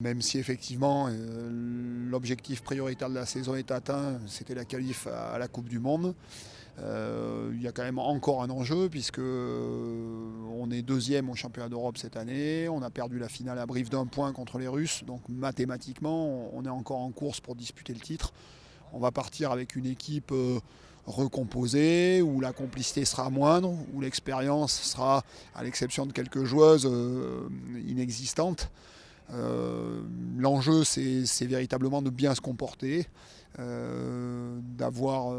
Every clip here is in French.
Même si effectivement l'objectif prioritaire de la saison est atteint, c'était la qualif à la Coupe du Monde. Il y a quand même encore un enjeu puisque on est deuxième au championnat d'Europe cette année. On a perdu la finale à Brive d'1 point contre les Russes. Donc mathématiquement, on est encore en course pour disputer le titre. On va partir avec une équipe recomposée, où la complicité sera moindre, où l'expérience sera, à l'exception de quelques joueuses, inexistante. L'enjeu, c'est véritablement de bien se comporter, d'avoir,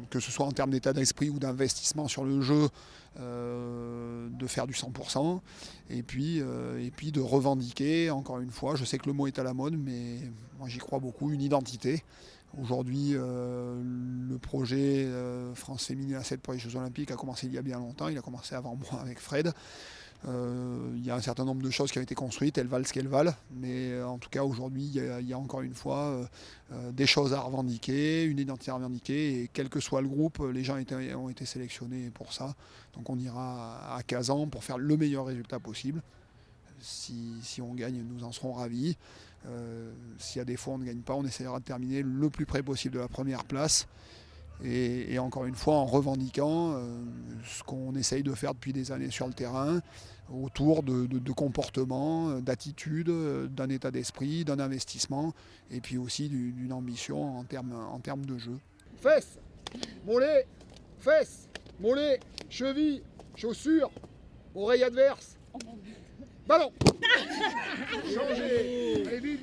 que ce soit en termes d'état d'esprit ou d'investissement sur le jeu, de faire du 100%, et puis de revendiquer, encore une fois, je sais que le mot est à la mode, mais moi j'y crois beaucoup, une identité. Aujourd'hui, le projet France Féminine à 7 pour les Jeux Olympiques a commencé il y a bien longtemps, il a commencé avant moi avec Fred. Il y a un certain nombre de choses qui ont été construites, elles valent ce qu'elles valent, mais en tout cas aujourd'hui il y a encore une fois des choses à revendiquer, une identité à revendiquer, et quel que soit le groupe, les gens ont été sélectionnés pour ça. Donc on ira à Kazan pour faire le meilleur résultat possible. Si on gagne, nous en serons ravis. S'il y a des fois on ne gagne pas, on essaiera de terminer le plus près possible de la première place. Et encore une fois en revendiquant ce qu'on essaye de faire depuis des années sur le terrain, autour de comportements, d'attitudes, d'un état d'esprit, d'un investissement, et puis aussi d'une ambition en termes de jeu. Fesses, mollets, chevilles, chaussures, oreilles adverses, ballon. Changez. Allez, vite,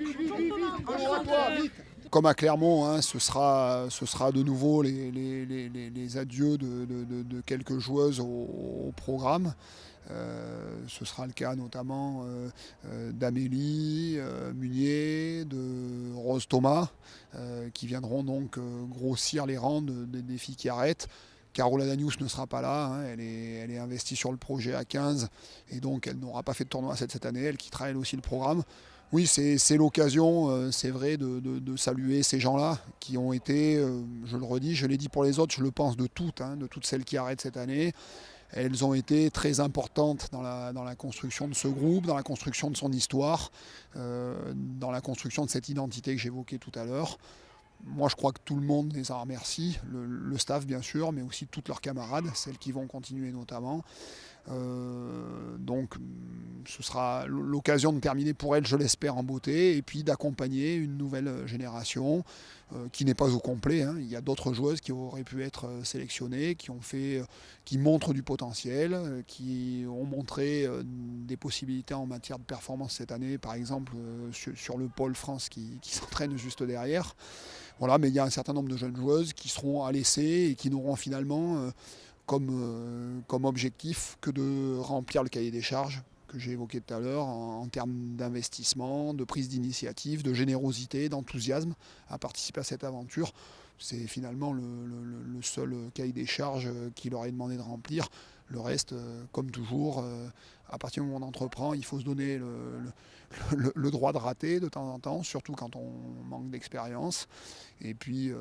à toi, vite. Comme à Clermont, hein, ce sera de nouveau les adieux de quelques joueuses au programme. Ce sera le cas notamment d'Amélie Munier, de Rose Thomas, qui viendront donc grossir les rangs des filles qui arrêtent. Carola Danius ne sera pas là, hein, elle est investie sur le projet à 15, et donc elle n'aura pas fait de tournoi cette année, elle quittera elle aussi le programme. Oui, c'est l'occasion, c'est vrai, de saluer ces gens-là qui ont été, je le redis, je l'ai dit pour les autres, je le pense de toutes celles qui arrêtent cette année. Elles ont été très importantes dans la construction de ce groupe, dans la construction de son histoire, dans la construction de cette identité que j'évoquais tout à l'heure. Moi, je crois que tout le monde les en remercie, le staff bien sûr, mais aussi toutes leurs camarades, celles qui vont continuer notamment. Donc ce sera l'occasion de terminer pour elle, je l'espère, en beauté, et puis d'accompagner une nouvelle génération qui n'est pas au complet, hein. Il y a d'autres joueuses qui auraient pu être sélectionnées, qui montrent du potentiel, qui ont montré des possibilités en matière de performance cette année, par exemple sur le pôle France qui s'entraîne juste derrière. Voilà, mais il y a un certain nombre de jeunes joueuses qui seront à l'essai et qui n'auront finalement comme objectif que de remplir le cahier des charges que j'ai évoqué tout à l'heure en termes d'investissement, de prise d'initiative, de générosité, d'enthousiasme à participer à cette aventure. C'est finalement le seul cahier des charges qu'il leur est demandé de remplir. Le reste, comme toujours, à partir du moment où on entreprend, il faut se donner le droit de rater de temps en temps, surtout quand on manque d'expérience. Et puis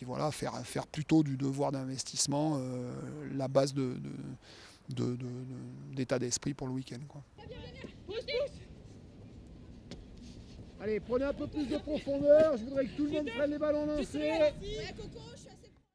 voilà, faire plutôt du devoir d'investissement la base d'état d'esprit pour le week-end, quoi. Allez, prenez un peu plus de profondeur, je voudrais que tout le monde prenne les ballons lancés.